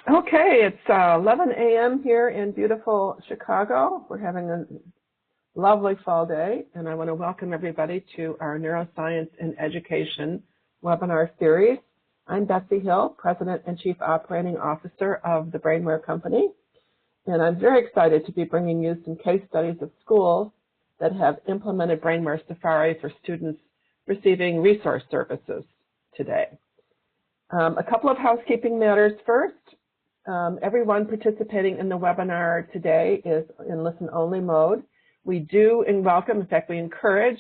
Okay, it's 11 a.m. here in beautiful Chicago. We're having a lovely fall day, and I want to welcome everybody to our Neuroscience in Education webinar series. I'm Betsy Hill, President and Chief Operating Officer of the BrainWare Company, and I'm very excited to be bringing you some case studies of schools that have implemented BrainWare SAFARI for students receiving resource services today. A couple of housekeeping matters first. Everyone participating in the webinar today is in listen-only mode. We do and welcome, in fact, we encourage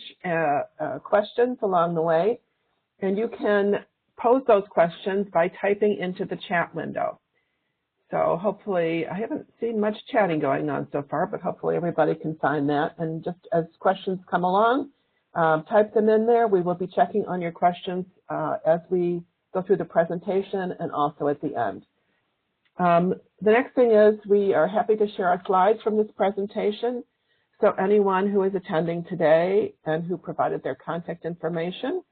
questions along the way, and you can pose those questions by typing into the chat window. So hopefully, I haven't seen much chatting going on so far, but hopefully everybody can find that. And just as questions come along, type them in there. We will be checking on your questions as we go through the presentation and also at the end. The next thing is we are happy to share our slides from this presentation. So anyone who is attending today and who provided their contact information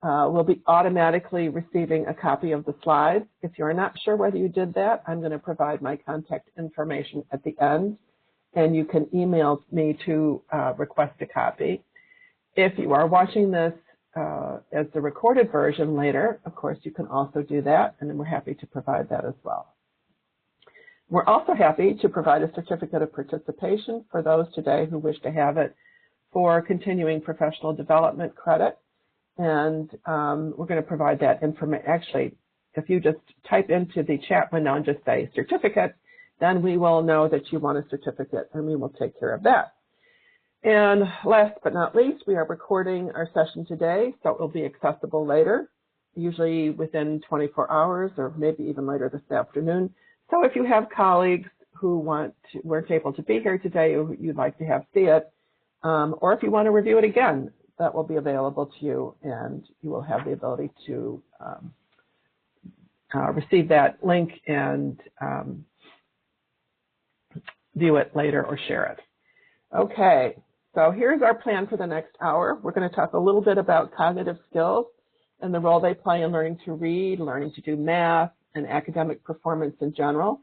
will be automatically receiving a copy of the slides. If you're not sure whether you did that, I'm going to provide my contact information at the end, and you can email me to request a copy. If you are watching this as the recorded version later, of course, you can also do that, and we're happy to provide that as well. We're also happy to provide a certificate of participation for those today who wish to have it for continuing professional development credit. And we're going to provide that information. Actually, if you just type into the chat window and just say certificate, then we will know that you want a certificate, and we will take care of that. And last but not least, we are recording our session today, so it will be accessible later, usually within 24 hours or maybe even later this afternoon. So if you have colleagues who weren't able to be here today, or you'd like to have see it, or if you want to review it again, that will be available to you, and you will have the ability to receive that link and view it later or share it. Okay, so here's our plan for the next hour. We're going to talk a little bit about cognitive skills and the role they play in learning to read, learning to do math, and academic performance in general.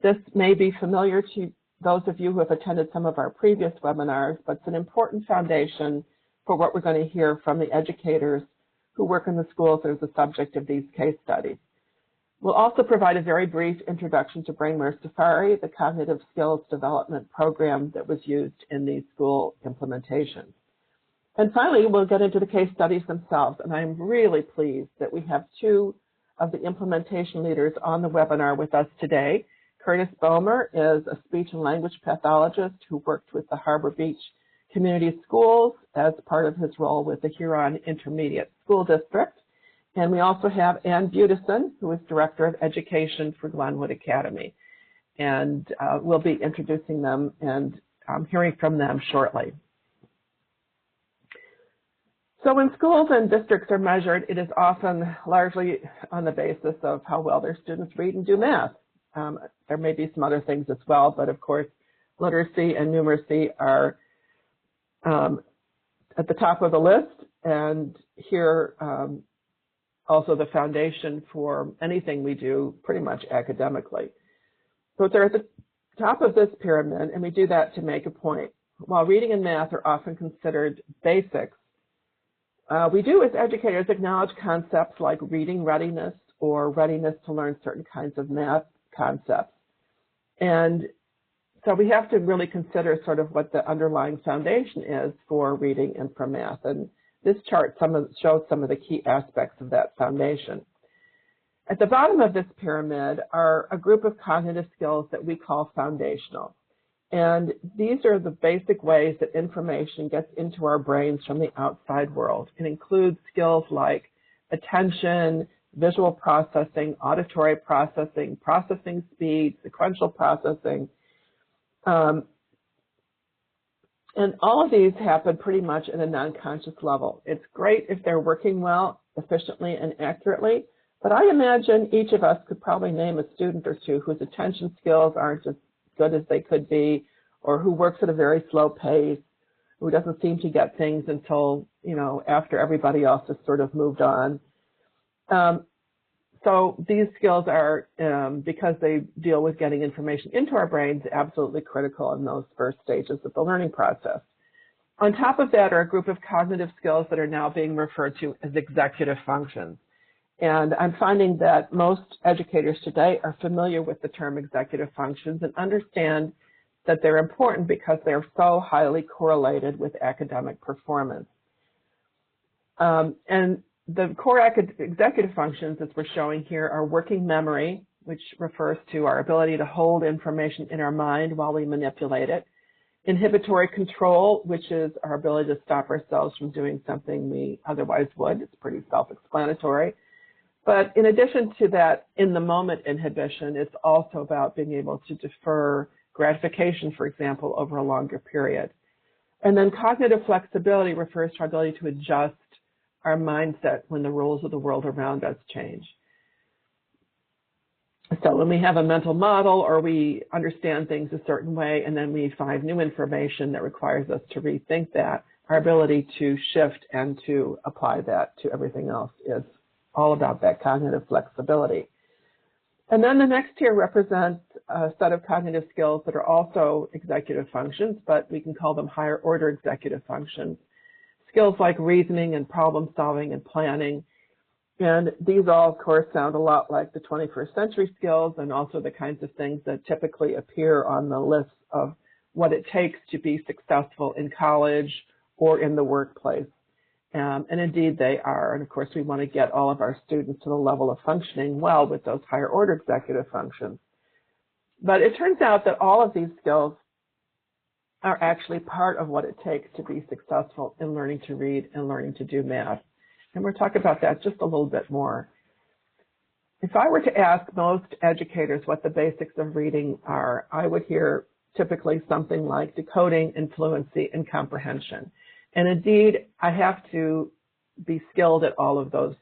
This may be familiar to those of you who have attended some of our previous webinars, but it's an important foundation for what we're going to hear from the educators who work in the schools as the subject of these case studies. We'll also provide a very brief introduction to BrainWare SAFARI, the cognitive skills development program that was used in these school implementations. And finally, we'll get into the case studies themselves, and I'm really pleased that we have two of the implementation leaders on the webinar with us today. Curtis Bomer is a speech and language pathologist who worked with the Harbor Beach Community Schools as part of his role with the Huron Intermediate School District. And we also have Ann Budison, who is Director of Education for Glenwood Academy. And we'll be introducing them and hearing from them shortly. So when schools and districts are measured, it is often largely on the basis of how well their students read and do math. There may be some other things as well, but of course, literacy and numeracy are at the top of the list, and here also the foundation for anything we do pretty much academically. So they're at the top of this pyramid, and we do that to make a point. While reading and math are often considered basics, we do, as educators, acknowledge concepts like reading readiness or readiness to learn certain kinds of math concepts. And so we have to really consider sort of what the underlying foundation is for reading and for math. And this chart shows some of the key aspects of that foundation. At the bottom of this pyramid are a group of cognitive skills that we call foundational. And these are the basic ways that information gets into our brains from the outside world. It includes skills like attention, visual processing, auditory processing, processing speed, sequential processing. And all of these happen pretty much at a non-conscious level. It's great if they're working well, efficiently, and accurately, but I imagine each of us could probably name a student or two whose attention skills aren't as good as they could be, or who works at a very slow pace, who doesn't seem to get things until, after everybody else has sort of moved on. So these skills are, because they deal with getting information into our brains, absolutely critical in those first stages of the learning process. On top of that are a group of cognitive skills that are now being referred to as executive functions. And I'm finding that most educators today are familiar with the term executive functions and understand that they're important because they're so highly correlated with academic performance. And the core executive functions, as we're showing here, are working memory, which refers to our ability to hold information in our mind while we manipulate it. Inhibitory control, which is our ability to stop ourselves from doing something we otherwise would. It's pretty self-explanatory. But in addition to that in-the-moment inhibition, it's also about being able to defer gratification, for example, over a longer period. And then cognitive flexibility refers to our ability to adjust our mindset when the rules of the world around us change. So when we have a mental model or we understand things a certain way and then we find new information that requires us to rethink that, our ability to shift and to apply that to everything else is all about that cognitive flexibility. And then the next tier represents a set of cognitive skills that are also executive functions, but we can call them higher order executive functions. Skills like reasoning and problem solving and planning. And these all, of course, sound a lot like the 21st century skills and also the kinds of things that typically appear on the list of what it takes to be successful in college or in the workplace. And indeed they are. And of course, we want to get all of our students to the level of functioning well with those higher order executive functions. But it turns out that all of these skills are actually part of what it takes to be successful in learning to read and learning to do math. And we'll talk about that just a little bit more. If I were to ask most educators what the basics of reading are, I would hear typically something like decoding and fluency and comprehension. And indeed, I have to be skilled at all of those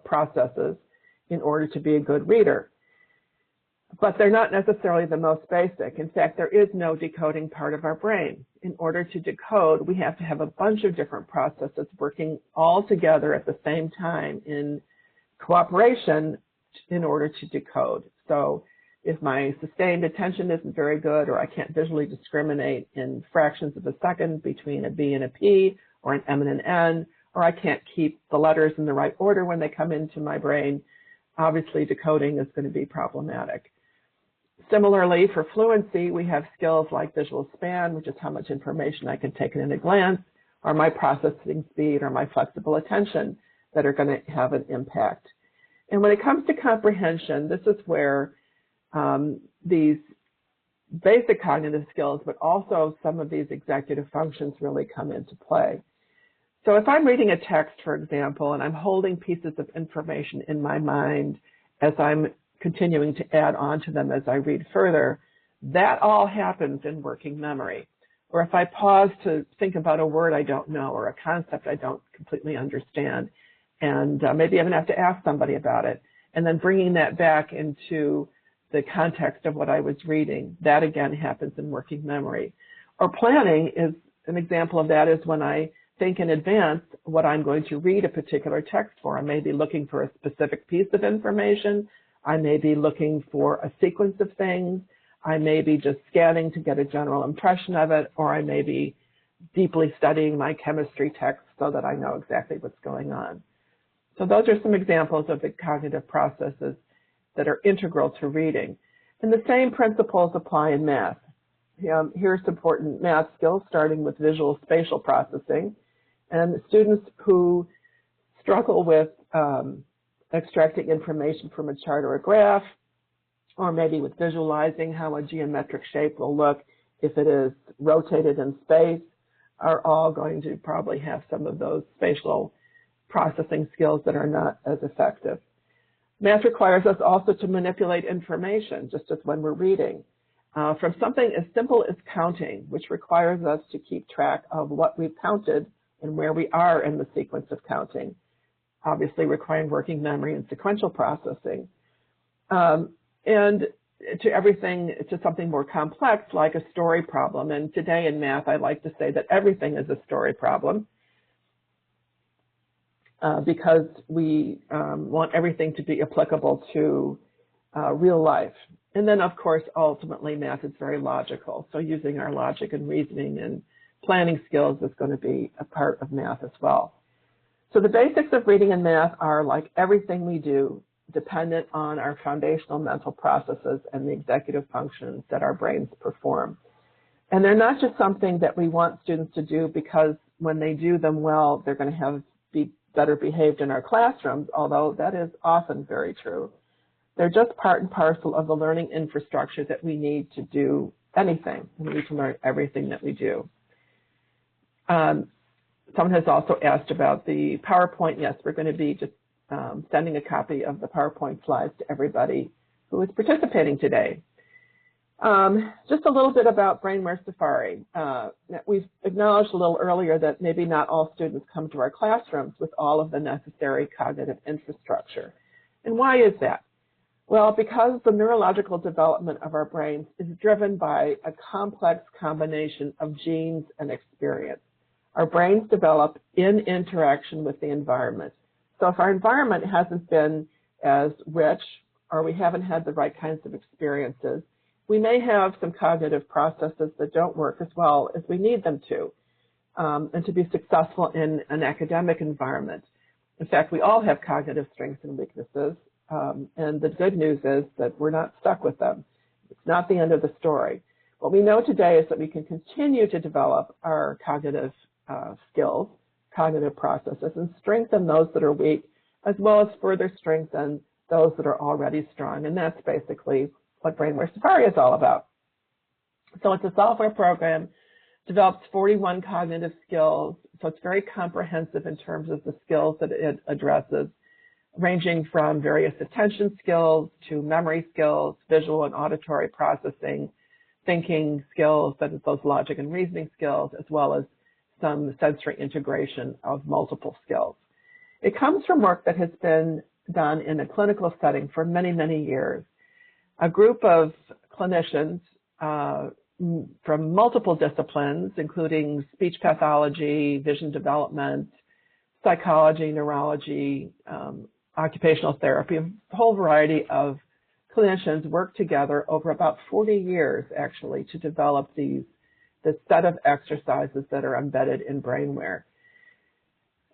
processes in order to be a good reader. But they're not necessarily the most basic. In fact, there is no decoding part of our brain. In order to decode, we have to have a bunch of different processes working all together at the same time in cooperation in order to decode. So if my sustained attention isn't very good, or I can't visually discriminate in fractions of a second between a B and a P, or an M and an N, or I can't keep the letters in the right order when they come into my brain, obviously decoding is going to be problematic. Similarly, for fluency, we have skills like visual span, which is how much information I can take in a glance, or my processing speed, or my flexible attention that are going to have an impact. And when it comes to comprehension, this is where these basic cognitive skills, but also some of these executive functions really come into play. So if I'm reading a text, for example, and I'm holding pieces of information in my mind as I'm continuing to add on to them as I read further, that all happens in working memory. Or if I pause to think about a word I don't know or a concept I don't completely understand, and maybe I'm going to have to ask somebody about it, and then bringing that back into the context of what I was reading, that again happens in working memory. Or planning is an example of that, is when I think in advance what I'm going to read a particular text for. I may be looking for a specific piece of information. I may be looking for a sequence of things. I may be just scanning to get a general impression of it, or I may be deeply studying my chemistry text so that I know exactly what's going on. So those are some examples of the cognitive processes that are integral to reading. And the same principles apply in math. Here's important math skills, starting with visual spatial processing. And students who struggle with extracting information from a chart or a graph, or maybe with visualizing how a geometric shape will look if it is rotated in space, are all going to probably have some of those spatial processing skills that are not as effective. Math requires us also to manipulate information, just as when we're reading. From something as simple as counting, which requires us to keep track of what we've counted and where we are in the sequence of counting, obviously requiring working memory and sequential processing. And to something more complex, like a story problem. And today in math, I like to say that everything is a story problem. because we want everything to be applicable to real life. And then, of course, ultimately, math is very logical. So using our logic and reasoning and planning skills is going to be a part of math as well. So the basics of reading and math are, like everything we do, dependent on our foundational mental processes and the executive functions that our brains perform. And they're not just something that we want students to do because when they do them well, they're going to be better behaved in our classrooms, although that is often very true. They're just part and parcel of the learning infrastructure that we need to do anything. We need to learn everything that we do. Someone has also asked about the PowerPoint. Yes, we're going to be just sending a copy of the PowerPoint slides to everybody who is participating today. Just a little bit about BrainWare SAFARI. We've acknowledged a little earlier that maybe not all students come to our classrooms with all of the necessary cognitive infrastructure. And why is that? Well, because the neurological development of our brains is driven by a complex combination of genes and experience. Our brains develop in interaction with the environment. So if our environment hasn't been as rich or we haven't had the right kinds of experiences, we may have some cognitive processes that don't work as well as we need them to, and to be successful in an academic environment. In fact, we all have cognitive strengths and weaknesses, and the good news is that we're not stuck with them. It's not the end of the story. What we know today is that we can continue to develop our cognitive skills, cognitive processes, and strengthen those that are weak, as well as further strengthen those that are already strong. And that's basically what BrainWare SAFARI is all about. So it's a software program, develops 41 cognitive skills, so it's very comprehensive in terms of the skills that it addresses, ranging from various attention skills to memory skills, visual and auditory processing, thinking skills, such as those logic and reasoning skills, as well as some sensory integration of multiple skills. It comes from work that has been done in a clinical setting for many, many years. A group of clinicians from multiple disciplines, including speech pathology, vision development, psychology, neurology, occupational therapy, a whole variety of clinicians worked together over about 40 years, actually, to develop this set of exercises that are embedded in BrainWare.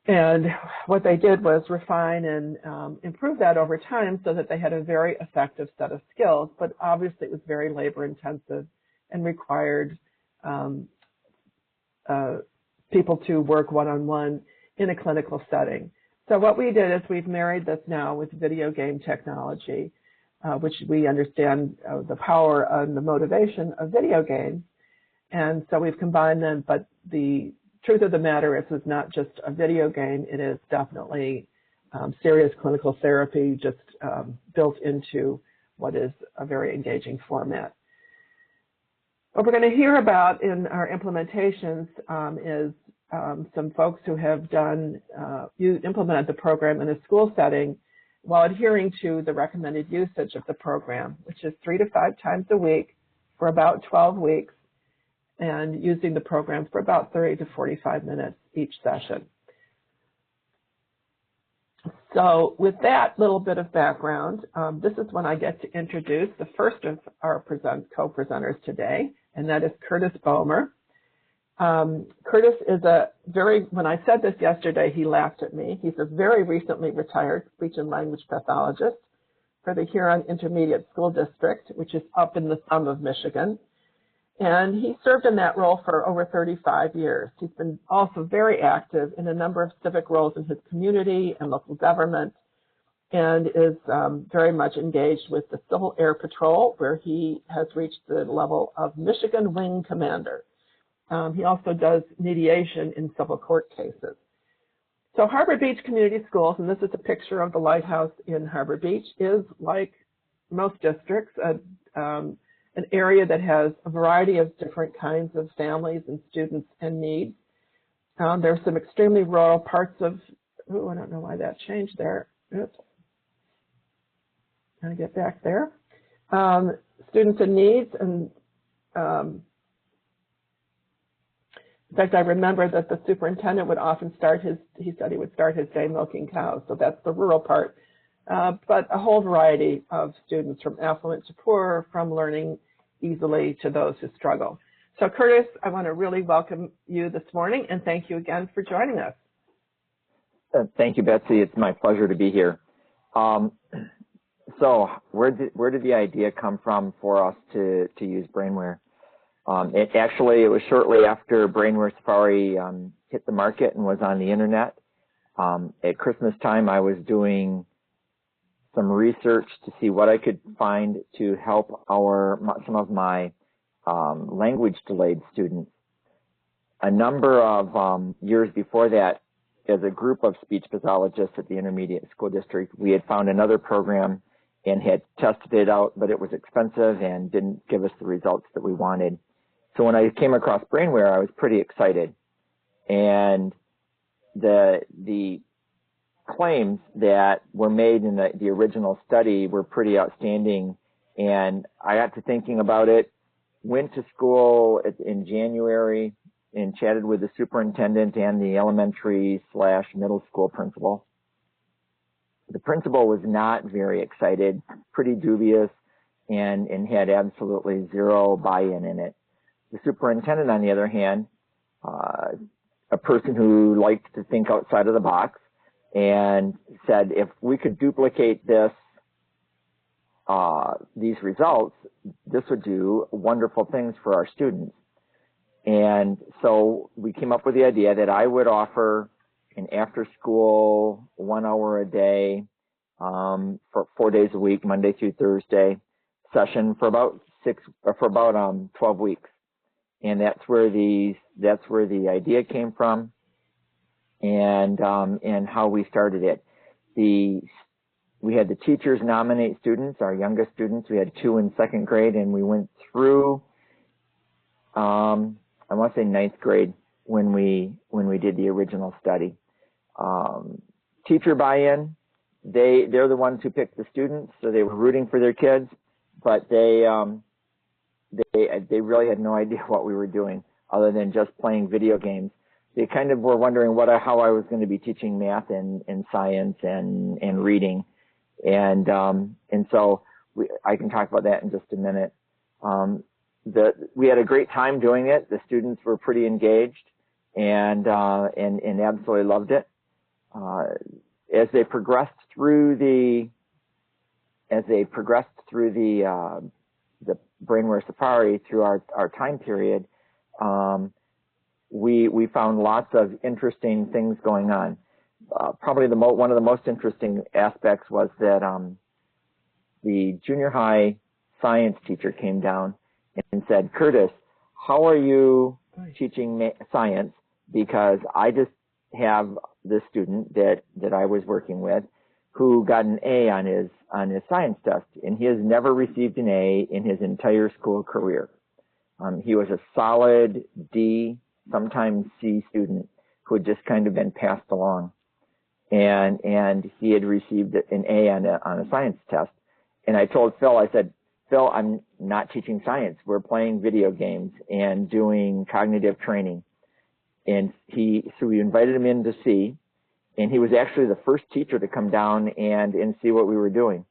And what they did was refine and improve that over time so that they had a very effective set of skills, but obviously it was very labor intensive and required people to work one-on-one in a clinical setting. So what we did is we've married this now with video game technology, which we understand the power and the motivation of video games. And so we've combined them, but the truth of the matter is it's not just a video game. It is definitely serious clinical therapy just built into what is a very engaging format. What we're going to hear about in our implementations is some folks who have implemented the program in a school setting while adhering to the recommended usage of the program, which is 3 to 5 times a week for about 12 weeks, and using the program for about 30 to 45 minutes each session. So with that little bit of background, this is when I get to introduce the first of our co-presenters today, and that is Curtis Bomer. Curtis is when I said this yesterday, he laughed at me. He's a very recently retired speech and language pathologist for the Huron Intermediate School District, which is up in the thumb of Michigan. And he served in that role for over 35 years. He's been also very active in a number of civic roles in his community and local government, and is very much engaged with the Civil Air Patrol, where he has reached the level of Michigan Wing Commander. He also does mediation in civil court cases. So Harbor Beach Community Schools, and this is a picture of the lighthouse in Harbor Beach, is like most districts, an area that has a variety of different kinds of families and students and needs. There's some extremely rural parts of, I don't know why that changed there. Oops. Trying to get back there. Students in needs, and In fact, I remember that the superintendent would often he said he would start his day milking cows, so that's the rural part. But a whole variety of students, from affluent to poor, from learning easily to those who struggle. So Curtis, I want to really welcome you this morning and thank you again for joining us. Thank you, Betsy. It's my pleasure to be here. So where did the idea come from for us to use BrainWare? It was shortly after BrainWare SAFARI hit the market and was on the internet. At Christmas time, I was doing some research to see what I could find to help some of my language delayed students. A number of years before that, as a group of speech pathologists at the intermediate school district, we had found another program and had tested it out, but it was expensive and didn't give us the results that we wanted. So when I came across BrainWare, I was pretty excited. And the claims that were made in the original study were pretty outstanding. And I got to thinking about it, went to school in January and chatted with the superintendent and the elementary/middle school principal. The principal was not very excited, pretty dubious, and had absolutely zero buy-in in it. The superintendent, on the other hand, a person who liked to think outside of the box, and said if we could duplicate these results, this would do wonderful things for our students. And so we came up with the idea that I would offer an after-school 1 hour a day for 4 days a week, Monday through Thursday session for about 12 weeks. And that's where the idea came from, and how we started it. We had the teachers nominate students, our youngest students. We had 2 in second grade, and we went through, I want to say 9th grade when we did the original study. Teacher buy-in, they're the ones who picked the students, so they were rooting for their kids, but they really had no idea what we were doing other than just playing video games. They kind of were wondering how I was going to be teaching math and science and reading. And so I can talk about that in just a minute. We had a great time doing it. The students were pretty engaged and absolutely loved it. As they progressed through the BrainWare SAFARI through our time period, we found lots of interesting things going on. Probably one of the most interesting aspects was that the junior high science teacher came down and said, Curtis, how are you teaching science? Because I just have this student that I was working with who got an A on his science test, and he has never received an A in his entire school career. He was a solid D, sometimes C student who had just kind of been passed along, and he had received an A on a science test. And I told Phil, I said, Phil, I'm not teaching science. We're playing video games and doing cognitive training. And so we invited him in to see, and he was actually the first teacher to come down and see what we were doing.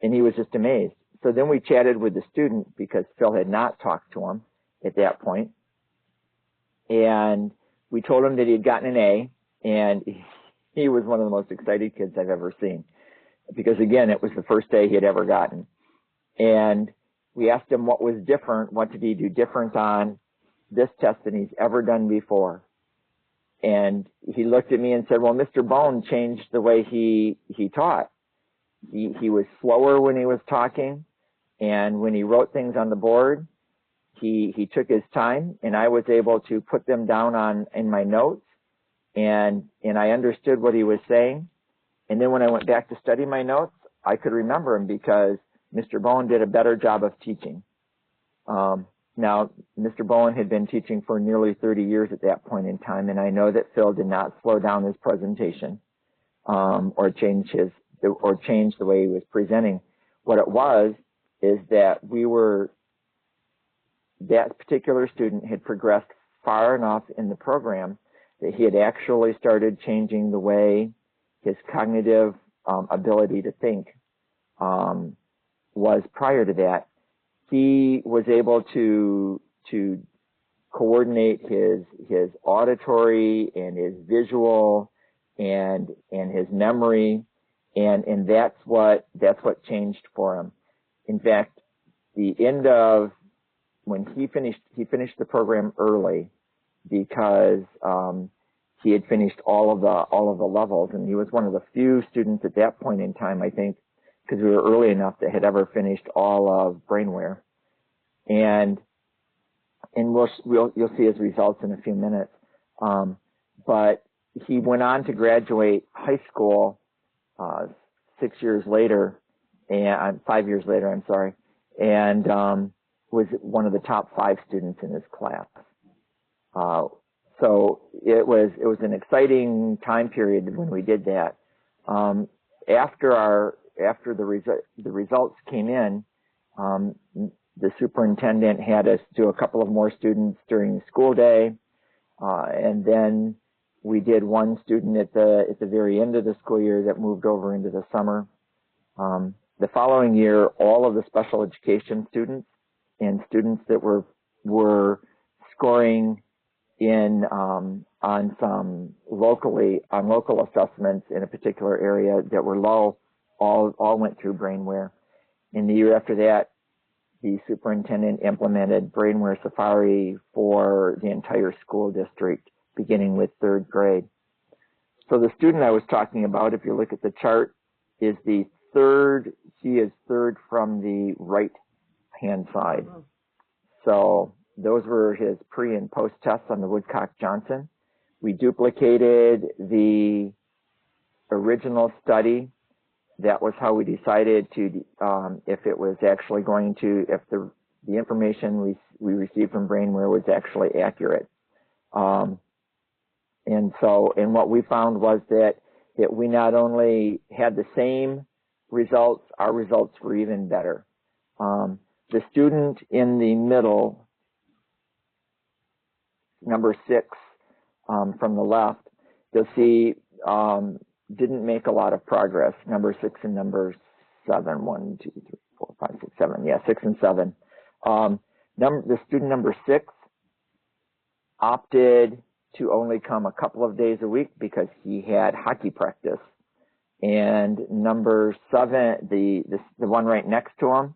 And he was just amazed. So then we chatted with the student because Phil had not talked to him at that point. And we told him that he had gotten an A, and he was one of the most excited kids I've ever seen. Because again, it was the first A he had ever gotten. And we asked him what was different, what did he do different on this test than he's ever done before. And he looked at me and said, well, Mr. Bone changed the way he taught. He was slower when he was talking, and when he wrote things on the board, he took his time, and I was able to put them down in my notes, and I understood what he was saying. And then when I went back to study my notes, I could remember him because Mr. Bowen did a better job of teaching. Now, Mr. Bowen had been teaching for nearly 30 years at that point in time, and I know that Phil did not slow down his presentation or change the way he was presenting. What it was is that that particular student had progressed far enough in the program that he had actually started changing the way his cognitive ability to think was prior to that. He was able to coordinate his auditory and his visual and his memory, and that's what changed for him. In fact, the end of when he finished the program early because he had finished all of the levels, and he was one of the few students at that point in time, I think, because we were early enough, that had ever finished all of BrainWare. And you'll see his results in a few minutes. But he went on to graduate high school 5 years later, and was one of the top 5 students in his class. So it was an exciting time period when we did that. After the results came in, the superintendent had us do a couple of more students during the school day, and then we did one student at the very end of the school year that moved over into the summer. The following year, all of the special education students and students that were scoring in on local assessments in a particular area that were low, all went through BrainWare. In the year after that, the superintendent implemented BrainWare SAFARI for the entire school district, beginning with 3rd grade. So the student I was talking about, if you look at the chart, is the third. He is 3rd from the right-hand side. So those were his pre and post tests on the Woodcock-Johnson. We duplicated the original study. That was how we decided to if it was actually going to, if the information we received from BrainWare was actually accurate. And what we found was that we not only had the same results, our results were even better. The student in the middle, number 6 from the left, you'll see didn't make a lot of progress. Number 6 and number 7, 1, 2, 3, 4, 5, 6, 7. Yeah, 6 and 7. The student number 6 opted to only come a couple of days a week because he had hockey practice. And number 7, the one right next to him,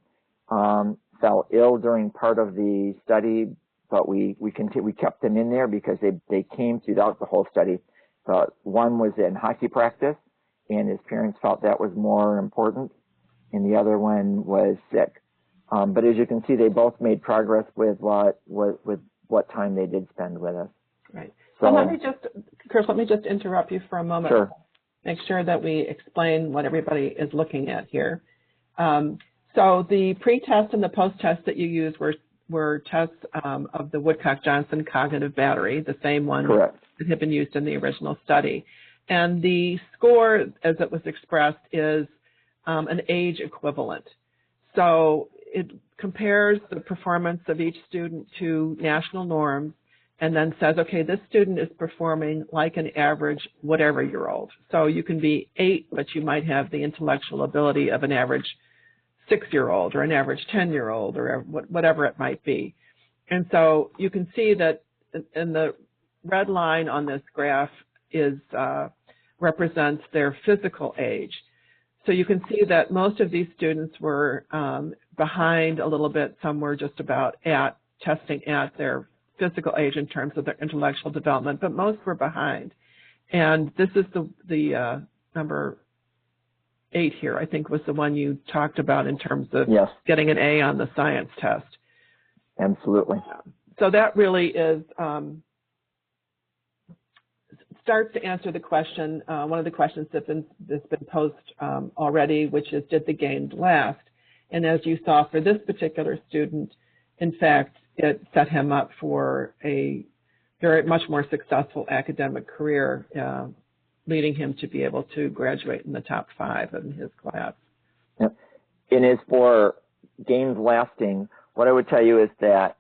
fell ill during part of the study, but we kept them in there because they came throughout the whole study. But one was in hockey practice, and his parents felt that was more important, and the other one was sick. But as you can see, they both made progress with what time they did spend with us. Right. So Chris, let me just interrupt you for a moment. Sure. Make sure that we explain what everybody is looking at here. So the pre-test and the post-test that you used were tests of the Woodcock-Johnson cognitive battery, the same one Correct. that had been used in the original study. And the score, as it was expressed, is an age equivalent. So it compares the performance of each student to national norms and then says, okay, this student is performing like an average whatever-year-old. So you can be 8, but you might have the intellectual ability of an average 6-year-old or an average 10-year-old or whatever it might be. And so you can see that in the red line on this graph represents their physical age. So you can see that most of these students were behind a little bit. Some were just about testing at their physical age in terms of their intellectual development, but most were behind. And this is the number 8 here, I think, was the one you talked about in terms of yes. getting an A on the science test. Absolutely. So that really is starts to answer the question, one of the questions that's been posed already, which is, did the gains last? And as you saw for this particular student, in fact, it set him up for a very much more successful academic career, leading him to be able to graduate in the top 5 in his class. Yep. And as for gains lasting, what I would tell you is that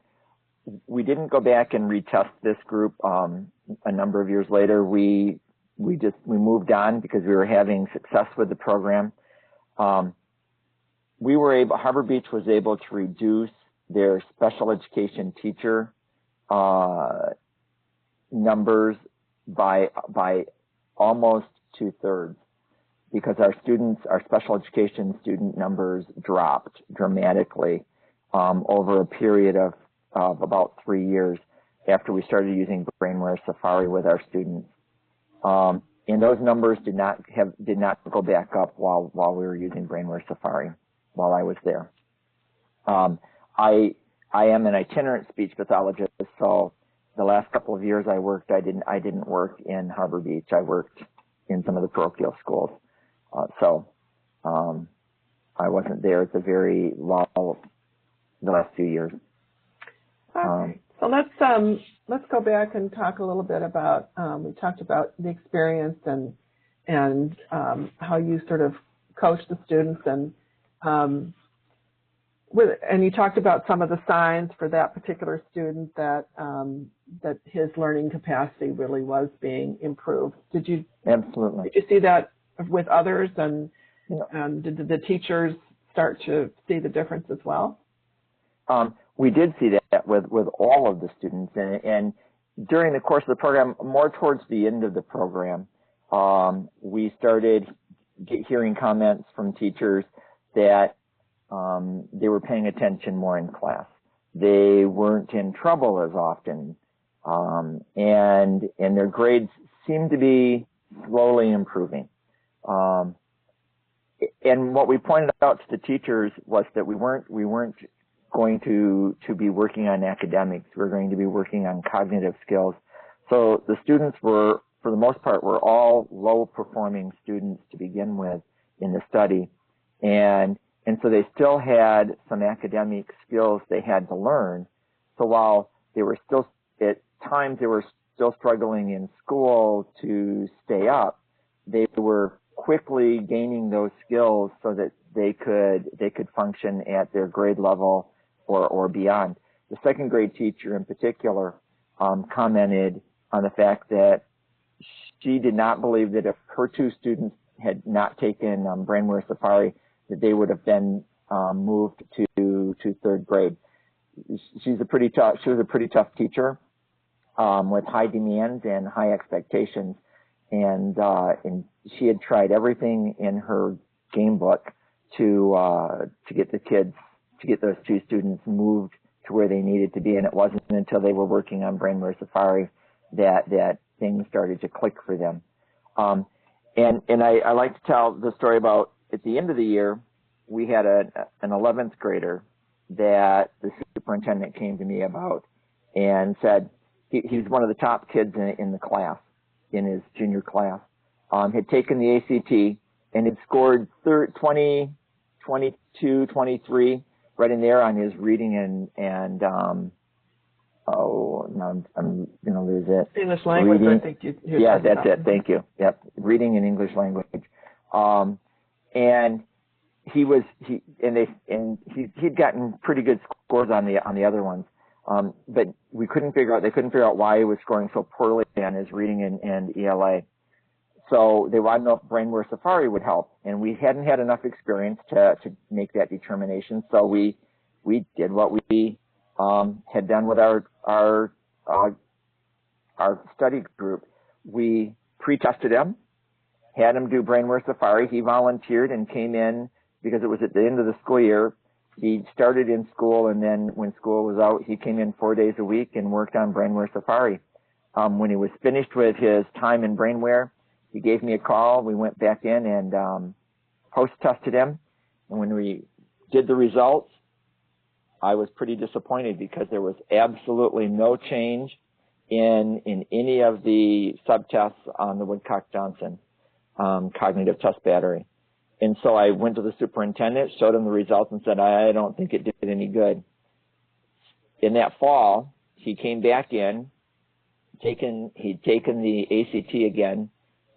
we didn't go back and retest this group a number of years later. We moved on because we were having success with the program. Harbor Beach was able to reduce their special education teacher numbers by almost 2/3, because our special education student numbers dropped dramatically over a period of about 3 years after we started using BrainWare SAFARI with our students. And those numbers did not go back up while we were using BrainWare SAFARI while I was there. I am an itinerant speech pathologist, so the last couple of years I didn't work in Harbor Beach. I worked in some of the parochial schools. I wasn't there at the very the last few years. Okay. So let's go back and talk a little bit about, we talked about the experience and how you sort of coach the students, and you talked about some of the signs for that particular student that his learning capacity really was being improved. Absolutely. Did you see that with others, and did the teachers start to see the difference as well? We did see that with all of the students, and during the course of the program, more towards the end of the program, we started hearing comments from teachers that they were paying attention more in class. They weren't in trouble as often, and their grades seemed to be slowly improving. And what we pointed out to the teachers was that we weren't going to be working on academics. We're going to be working on cognitive skills. So the students were, for the most part, were all low-performing students to begin with in the study, and so they still had some academic skills they had to learn. So while they were still, at times they were still struggling in school to stay up, they were quickly gaining those skills so that they could function at their grade level or beyond. The second grade teacher in particular commented on the fact that she did not believe that if her two students had not taken BrainWare SAFARI, that they would have been moved to third grade. She was a pretty tough teacher with high demands and high expectations, and she had tried everything in her game book to get those two students moved to where they needed to be, and it wasn't until they were working on BrainWare SAFARI that things started to click for them. And I like to tell the story about, at the end of the year, we had an 11th grader that the superintendent came to me about and said he's one of the top kids in the class, in his junior class, had taken the ACT and had scored 20, 22, 23, right in there on his reading and now I'm going to lose it. English language, reading. I think you yeah, that's it. Thank you. Yep, reading and English language. And he'd gotten pretty good scores on the other ones. But they couldn't figure out why he was scoring so poorly on his reading and ELA. So they wanted to know if BrainWare SAFARI would help, and we hadn't had enough experience to make that determination. So we did what we had done with our study group. We pre-tested him, had him do BrainWare SAFARI. He volunteered and came in because it was at the end of the school year. He started in school, and then when school was out, he came in 4 days a week and worked on BrainWare SAFARI. When he was finished with his time in BrainWare, he gave me a call. We went back in and post-tested him. And when we did the results, I was pretty disappointed because there was absolutely no change in any of the subtests on the Woodcock-Johnson cognitive test battery. And so I went to the superintendent, showed him the results, and said, I don't think it did any good. In that fall, he came back in, he'd taken the ACT again,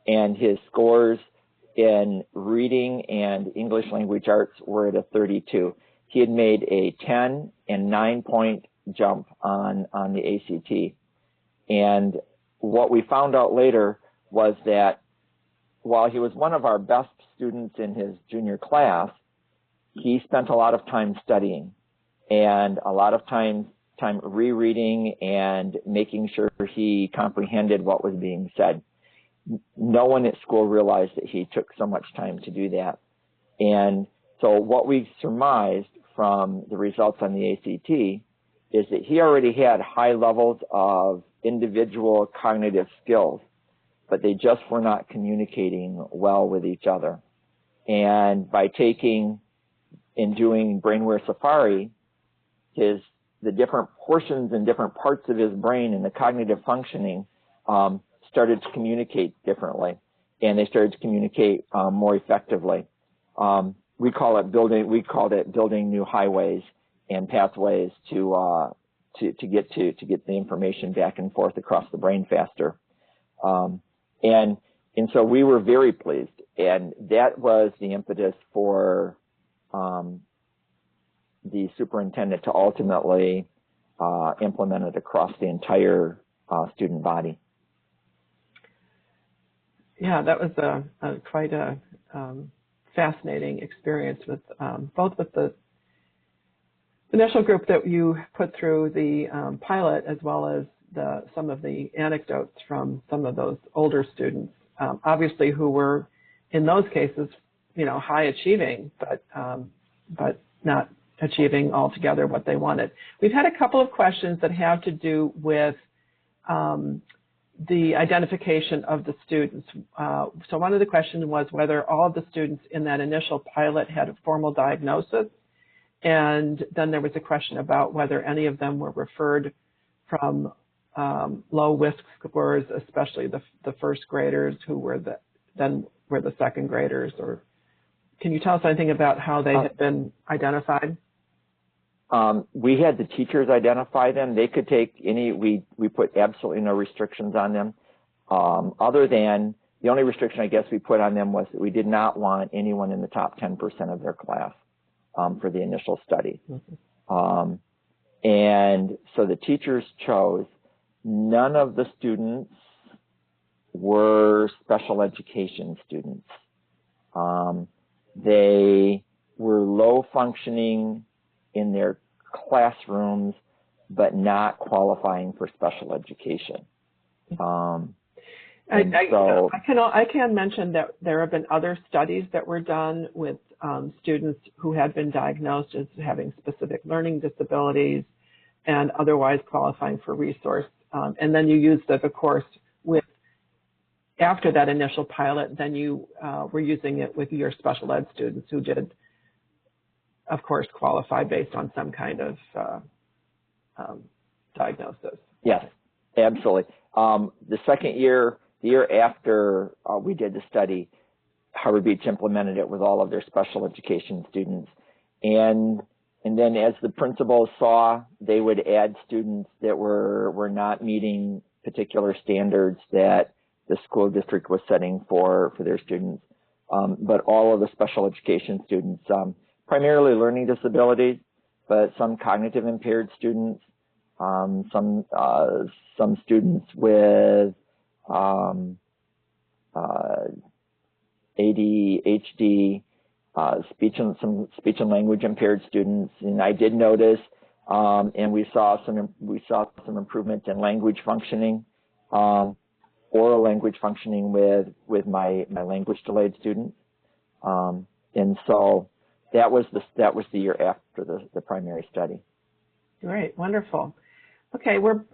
and his scores in reading and English language arts were at a 32. He had made a 10 and 9-point jump on the ACT. And what we found out later was that while he was one of our best students in his junior class, he spent a lot of time studying and a lot of time rereading and making sure he comprehended what was being said. No one at school realized that he took so much time to do that. And so what we surmised from the results on the ACT is that he already had high levels of individual cognitive skills, but they just were not communicating well with each other. And by taking and doing BrainWare SAFARI, the different portions and different parts of his brain and the cognitive functioning started to communicate differently, and they started to communicate more effectively. We called it building new highways and pathways to get the information back and forth across the brain faster. And so we were very pleased, and that was the impetus for the superintendent to ultimately implement it across the entire student body. Yeah, that was quite a fascinating experience with both with the initial group that you put through the pilot, as well as some of the anecdotes from some of those older students, obviously who were in those cases, high achieving, but not achieving altogether what they wanted. We've had a couple of questions that have to do with the identification of the students. So one of the questions was whether all of the students in that initial pilot had a formal diagnosis, and then there was a question about whether any of them were referred from low WISC scores, especially the first graders who were the second graders. Or can you tell us anything about how they had been identified? We had the teachers identify them. They could take any, we put absolutely no restrictions on them, other than the only restriction I guess we put on them was that we did not want anyone in the top 10% of their class for the initial study. Mm-hmm. And so the teachers chose. None of the students were special education students. They were low functioning in their classrooms, but not qualifying for special education. I can mention that there have been other studies that were done with students who had been diagnosed as having specific learning disabilities and otherwise qualifying for resource. And then you used it, of course, after that initial pilot, then you were using it with your special ed students who did, of course, qualify based on some kind of diagnosis. Yes, absolutely. The second year, the year after we did the study, Harbor Beach implemented it with all of their special education students. And then as the principals saw, they would add students that were not meeting particular standards that the school district was setting for their students. But all of the special education students, primarily learning disabilities, but some cognitive impaired students, some students with ADHD, some speech and language impaired students, and I did notice, and we saw some improvement in language functioning, oral language functioning with my language delayed students, and so that was the year after the primary study. Great, wonderful. Okay, we're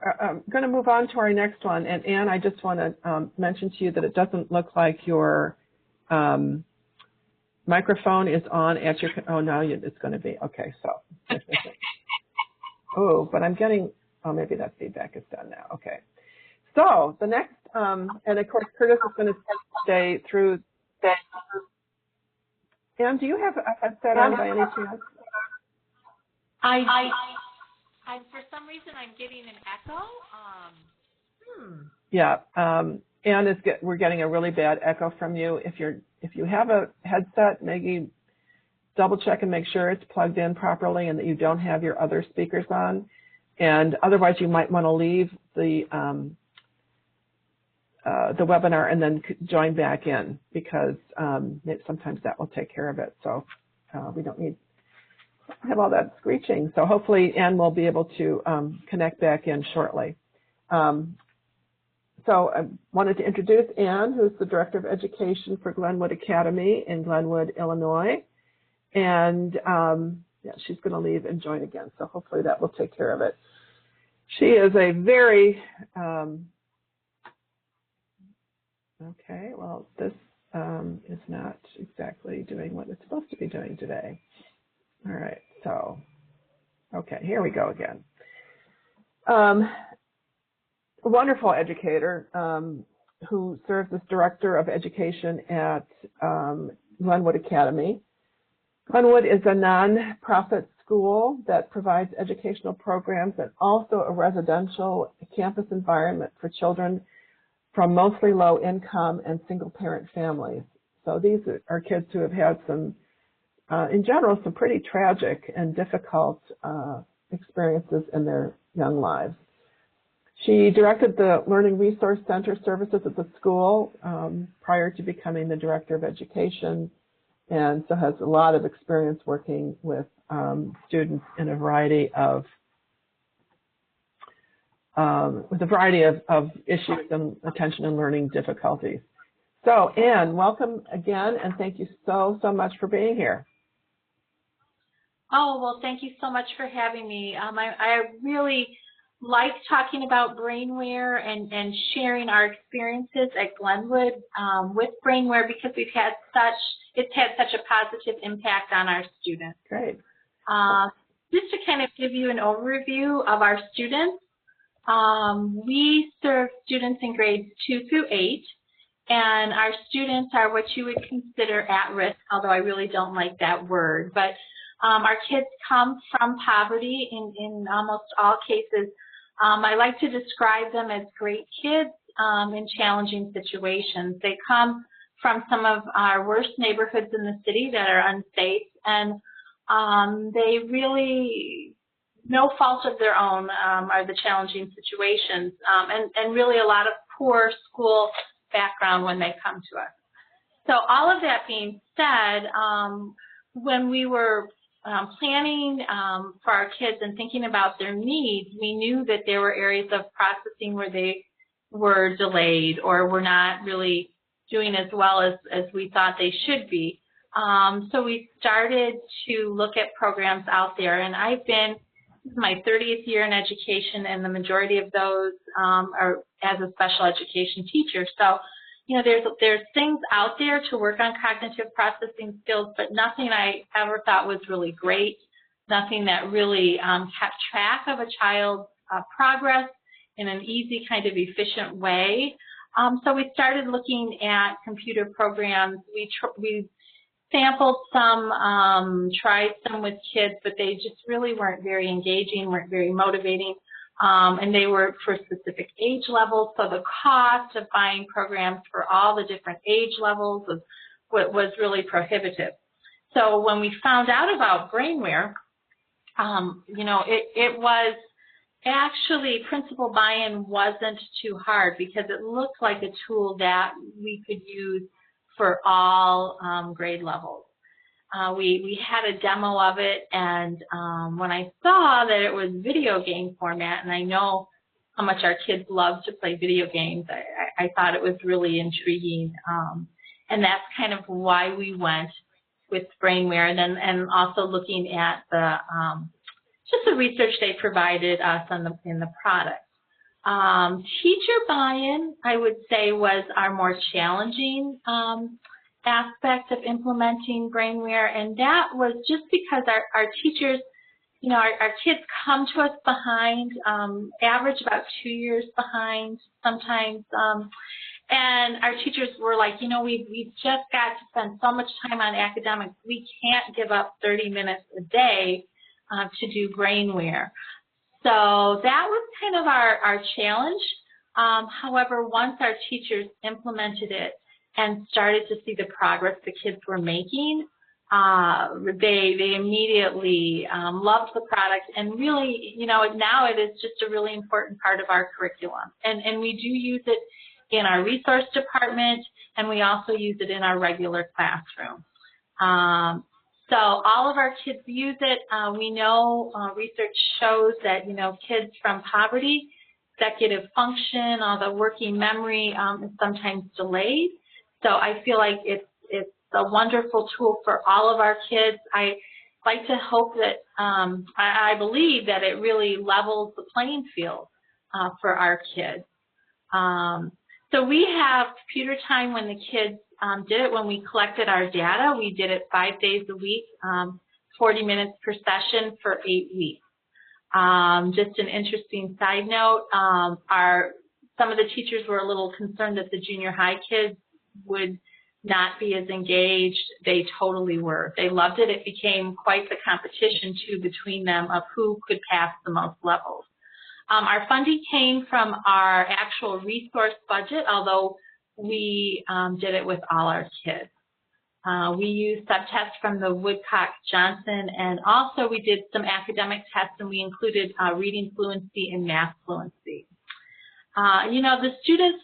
going to move on to our next one, and Anne, I just want to mention to you that it doesn't look like your microphone is on at your, oh, now it's going to be, okay, so. Oh, but I'm getting, oh, maybe that feedback is done now, okay. So the next, and of course, Curtis is going to stay through. Anne, do you have a headset on by any chance? I'm for some reason I'm getting an echo. Yeah, Anne we're getting a really bad echo from you. If you have a headset, maybe double check and make sure it's plugged in properly and that you don't have your other speakers on. And otherwise, you might want to leave the webinar and then join back in, because sometimes that will take care of it. So we don't need to have all that screeching. So hopefully Ann will be able to connect back in shortly. So I wanted to introduce Ann, who's the Director of Education for Glenwood Academy in Glenwood, Illinois. And yeah, she's going to leave and join again. So hopefully that will take care of it. She is a very, okay, well, this is not exactly doing what it's supposed to be doing today. All right, so, okay, here we go again. A wonderful educator who serves as Director of Education at Glenwood Academy. Glenwood is a nonprofit school that provides educational programs and also a residential campus environment for children from mostly low income and single parent families. So these are kids who have had some, in general, some pretty tragic and difficult experiences in their young lives. She directed the Learning Resource Center services at the school prior to becoming the Director of Education, and so has a lot of experience working with students in a variety of issues and attention and learning difficulties. So Ann, welcome again, and thank you so much for being here. Oh, well, thank you so much for having me. I really like talking about BrainWare and sharing our experiences at Glenwood with BrainWare, because it's had such a positive impact on our students. Great. Just to kind of give you an overview of our students, we serve students in grades 2 through 8, and our students are what you would consider at risk, although I really don't like that word, but our kids come from poverty in almost all cases. I like to describe them as great kids in challenging situations. They come from some of our worst neighborhoods in the city that are unsafe, and they really, no fault of their own, are the challenging situations, and really a lot of poor school background when they come to us. So all of that being said, when we were planning for our kids and thinking about their needs, we knew that there were areas of processing where they were delayed or were not really doing as well as we thought they should be. So we started to look at programs out there, and this is my 30th year in education, and the majority of those are as a special education teacher. So, you know, there's things out there to work on cognitive processing skills, but nothing I ever thought was really great, nothing that really kept track of a child's progress in an easy, kind of efficient way. So we started looking at computer programs. We sampled some, tried some with kids, but they just really weren't very engaging, weren't very motivating. And they were for specific age levels, so the cost of buying programs for all the different age levels was really prohibitive. So when we found out about BrainWare, you know, it was actually, principal buy-in wasn't too hard, because it looked like a tool that we could use for all grade levels. We had a demo of it, and when I saw that it was video game format, and I know how much our kids love to play video games, I thought it was really intriguing, and that's kind of why we went with BrainWare, and also looking at the just the research they provided us in the product. Teacher buy-in, I would say, was our more challenging aspect of implementing BrainWare, and that was just because our teachers, you know, our kids come to us behind, average about 2 years behind sometimes, and our teachers were like, you know, we've just got to spend so much time on academics, we can't give up 30 minutes a day to do BrainWare. So that was kind of our challenge. However, once our teachers implemented it and started to see the progress the kids were making, they immediately loved the product, and really, you know, now it is just a really important part of our curriculum. And we do use it in our resource department, and we also use it in our regular classroom. So all of our kids use it. We know research shows that, you know, kids from poverty, executive function, all the working memory is sometimes delayed. So I feel like it's a wonderful tool for all of our kids. I like to hope that, I believe that it really levels the playing field for our kids. So we have computer time when the kids did it. When we collected our data, we did it 5 days a week, 40 minutes per session for 8 weeks. Just an interesting side note, some of the teachers were a little concerned that the junior high kids would not be as engaged. They totally were. They loved it. It became quite the competition, too, between them of who could pass the most levels. Our funding came from our actual resource budget, although we did it with all our kids. We used subtests from the Woodcock-Johnson, and also we did some academic tests, and we included reading fluency and math fluency. You know, the students,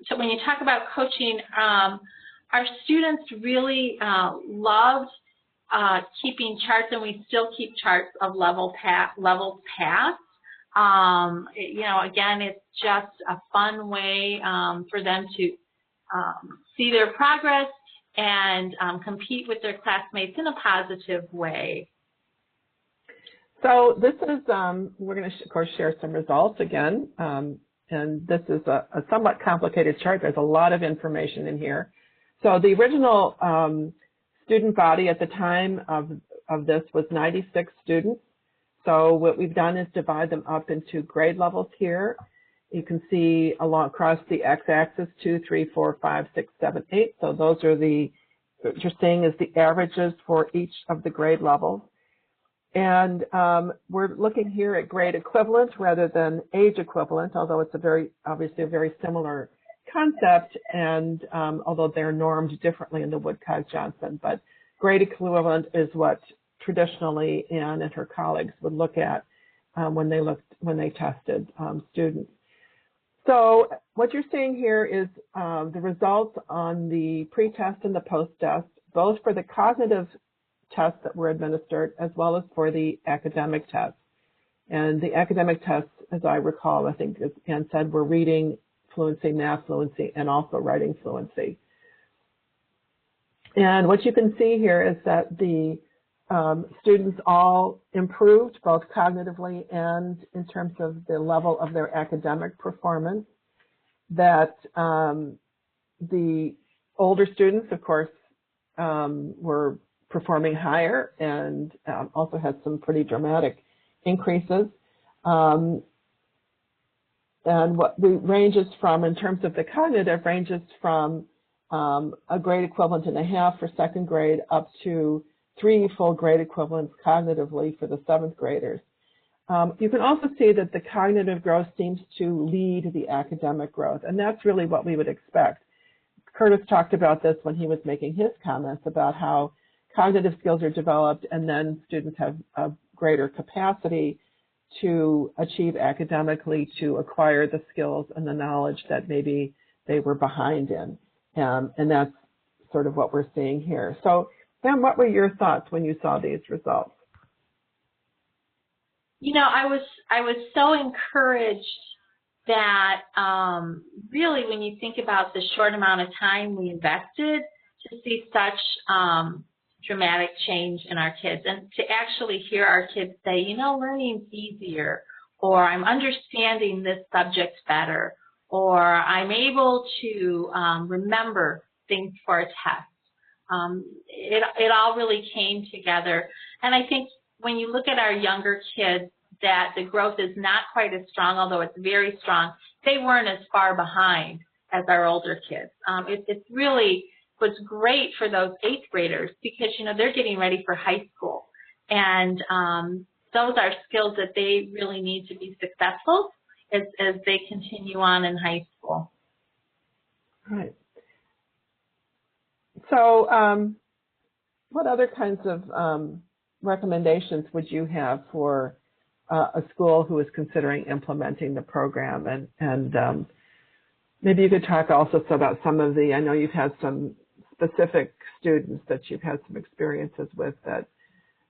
so when you talk about coaching, our students really loved keeping charts, and we still keep charts of levels passed. You know, again, it's just a fun way for them to see their progress and compete with their classmates in a positive way. So this is, we're going to, of course, share some results again. And this is a somewhat complicated chart. There's a lot of information in here. So the original student body at the time of this was 96 students. So what we've done is divide them up into grade levels here. You can see along across the x-axis 2, 3, 4, 5, 6, 7, 8. So those are what you're seeing is the averages for each of the grade levels. And we're looking here at grade equivalent rather than age equivalent, although it's obviously a very similar concept, and although they're normed differently in the Woodcock-Johnson. But grade equivalent is what traditionally Anne and her colleagues would look at when they tested students. So what you're seeing here is the results on the pre-test and the post-test, both for the cognitive tests that were administered as well as for the academic tests. And the academic tests, as I recall, I think as Anne said, were reading fluency, math fluency, and also writing fluency. And what you can see here is that the students all improved both cognitively and in terms of the level of their academic performance. That the older students, of course, were performing higher and also had some pretty dramatic increases. And what ranges from, in terms of the cognitive, ranges from a grade equivalent and a half for second grade up to 3 full grade equivalents cognitively for the 7th graders. You can also see that the cognitive growth seems to lead the academic growth, and that's really what we would expect. Curtis talked about this when he was making his comments about how cognitive skills are developed and then students have a greater capacity to achieve academically, to acquire the skills and the knowledge that maybe they were behind in. And that's sort of what we're seeing here. So, Pam, what were your thoughts when you saw these results? You know, I was so encouraged that really when you think about the short amount of time we invested to see such dramatic change in our kids, and to actually hear our kids say, you know, learning's easier, or I'm understanding this subject better, or I'm able to remember things for a test. It all really came together. And I think when you look at our younger kids, that the growth is not quite as strong, although it's very strong. They weren't as far behind as our older kids. It really was great for those 8th graders because, you know, they're getting ready for high school. And those are skills that they really need to be successful as they continue on in high school. Right. So what other kinds of recommendations would you have for a school who is considering implementing the program? And maybe you could talk also about some of I know you've had some specific students that you've had some experiences with that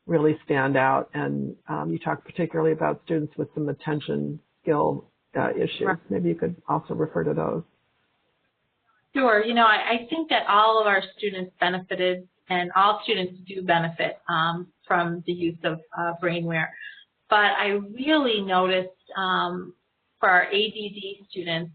really stand out, and you talked particularly about students with some attention skill issues. Right. Maybe you could also refer to those. Sure. I think that all of our students benefited, and all students do benefit from the use of BrainWare. But I really noticed for our ADD students,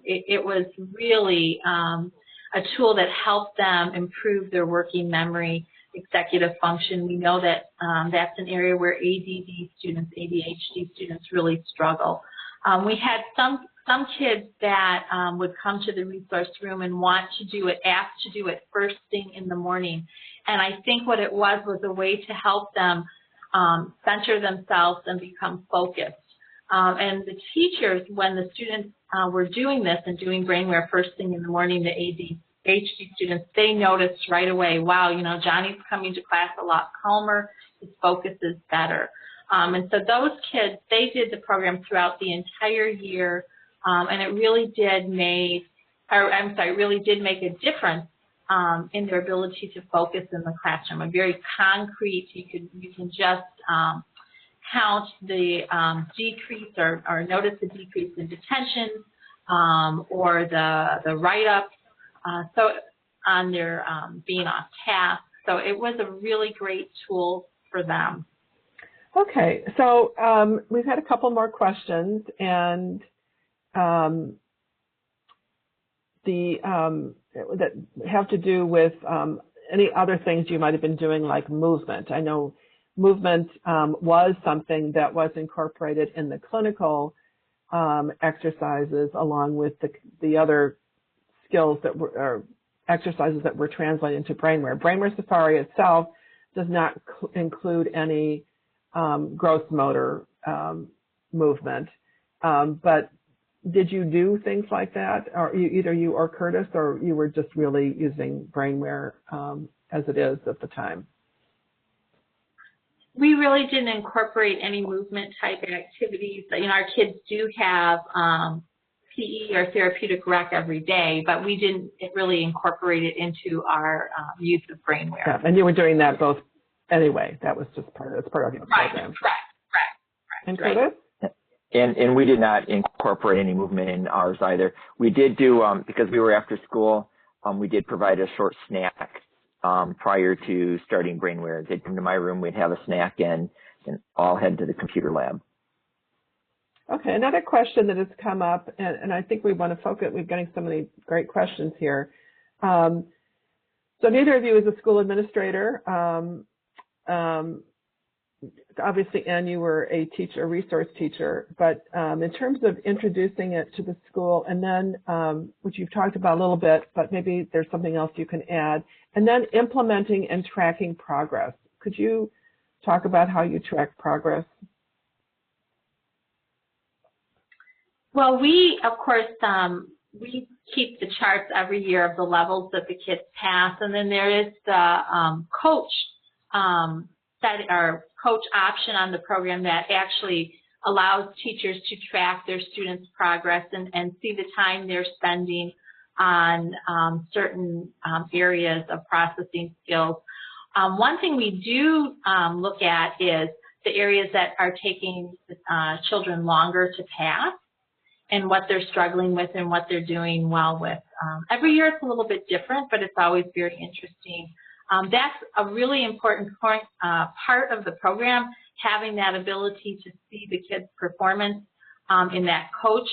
it was really a tool that helped them improve their working memory, executive function. We know that that's an area where ADD students, ADHD students really struggle. We had some kids that would come to the resource room and want to do it, ask to do it first thing in the morning. And I think what it was a way to help them center themselves and become focused. And the teachers, when the students were doing this and doing BrainWare first thing in the morning, the ADHD students, they noticed right away, wow, Johnny's coming to class a lot calmer, his focus is better. And so those kids, they did the program throughout the entire year, and it really did make a difference in their ability to focus in the classroom. A very concrete, you can just count the decrease or notice the decrease in detention or the write-ups so on their being off task. So it was a really great tool for them. Okay, so we've had a couple more questions, and that have to do with any other things you might have been doing, like movement. I know movement was something that was incorporated in the clinical exercises, along with the other skills that were, or exercises that were translated into BrainWare. BrainWare SAFARI itself does not include any gross motor movement, but did you do things like that, or either you or Curtis, or you were just really using BrainWare as it is at the time? We really didn't incorporate any movement type activities. Our kids do have PE or therapeutic rec every day, but we didn't really incorporate it into our use of BrainWare. Yeah, and you were doing that both anyway. That was just part of your program. Right. And Curtis? And we did not incorporate any movement in ours either. We did do, because we were after school, we did provide a short snack prior to starting BrainWare. They'd come to my room, we'd have a snack, and all head to the computer lab. Okay, another question that has come up, and I think we want to focus, we're getting so many great questions here. So neither of you is a school administrator. Obviously, Anne, you were a teacher, a resource teacher, but in terms of introducing it to the school, and then, which you've talked about a little bit, but maybe there's something else you can add, and then implementing and tracking progress. Could you talk about how you track progress? Well, we, of course, we keep the charts every year of the levels that the kids pass, and then there is the coach coach option on the program that actually allows teachers to track their students' progress and see the time they're spending on certain areas of processing skills. One thing we do look at is the areas that are taking children longer to pass and what they're struggling with and what they're doing well with. Every year it's a little bit different, but it's always very interesting. That's a really important part of the program, having that ability to see the kids' performance in that coach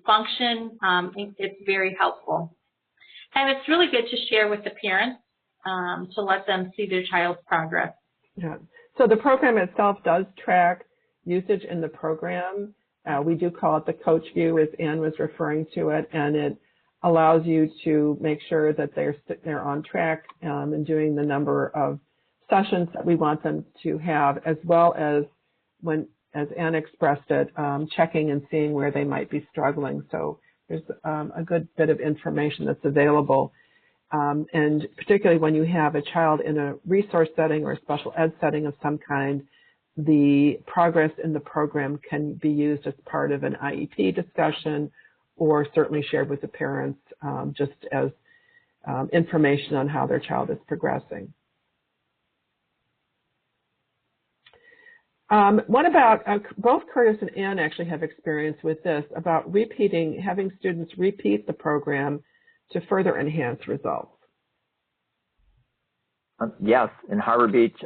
function. It's very helpful. And it's really good to share with the parents to let them see their child's progress. Yeah. So the program itself does track usage in the program. We do call it the coach view, as Anne was referring to it, and it allows you to make sure that they're on track and doing the number of sessions that we want them to have, as well as, as Anne expressed it, checking and seeing where they might be struggling. So there's a good bit of information that's available. And particularly when you have a child in a resource setting or a special ed setting of some kind, the progress in the program can be used as part of an IEP discussion or certainly shared with the parents just as information on how their child is progressing. What about, both Curtis and Ann actually have experience with this, about having students repeat the program to further enhance results. Yes, in Harbor Beach,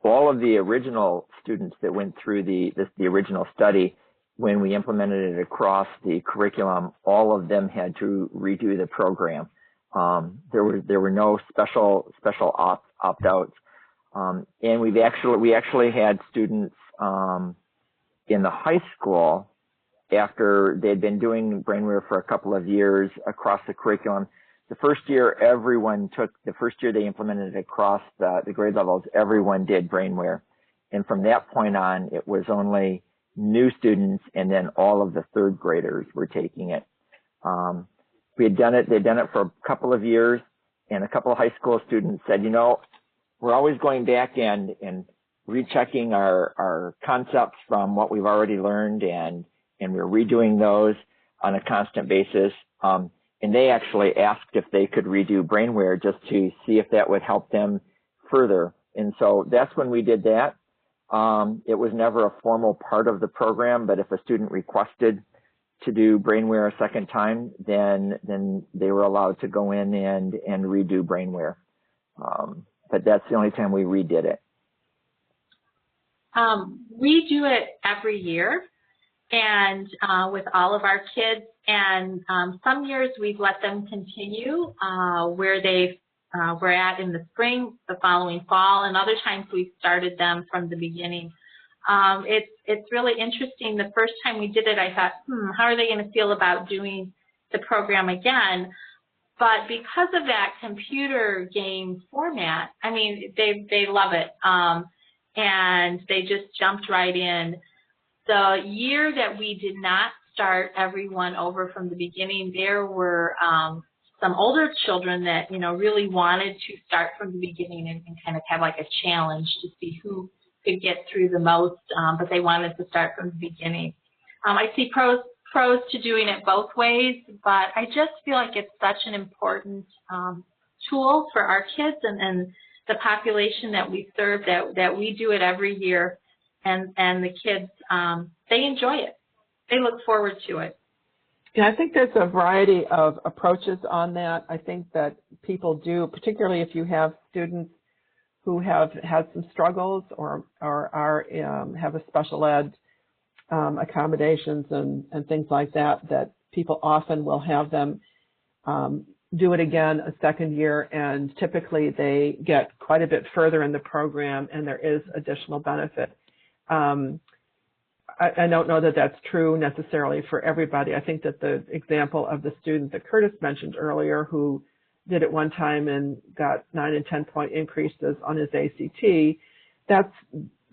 all of the original students that went through the original study, when we implemented it across the curriculum, all of them had to redo the program. There were no special opt-outs. And we actually had students in the high school, after they'd been doing BrainWare for a couple of years across the curriculum. The first year they implemented it across the grade levels, everyone did BrainWare. And from that point on, it was only new students, and then all of the third graders were taking it. They'd done it for a couple of years, and a couple of high school students said, you know, we're always going back and rechecking our concepts from what we've already learned, and we're redoing those on a constant basis. And they actually asked if they could redo BrainWare just to see if that would help them further. And so that's when we did that. It was never a formal part of the program, but if a student requested to do BrainWare a second time, then they were allowed to go in and redo BrainWare. But that's the only time we redid it. We do it every year, and with all of our kids. And some years we've let them continue where they were at in the spring, the following fall, and other times we've started them from the beginning. It's really interesting. The first time we did it, I thought, how are they going to feel about doing the program again? But because of that computer game format, I mean, they love it, and they just jumped right in. The year that we did not start everyone over from the beginning, there were some older children that, you know, really wanted to start from the beginning and kind of have like a challenge to see who could get through the most, but they wanted to start from the beginning. I see pros to doing it both ways, but I just feel like it's such an important tool for our kids and the population that we serve, that we do it every year, and the kids, they enjoy it. They look forward to it. Yeah, I think there's a variety of approaches on that. I think that people do, particularly if you have students who have had some struggles or are have a special ed accommodations and things like that, that people often will have them do it again a second year, and typically they get quite a bit further in the program and there is additional benefit. I don't know that that's true necessarily for everybody. I think that the example of the student that Curtis mentioned earlier, who did it one time and got 9 and 10 point increases on his ACT, that's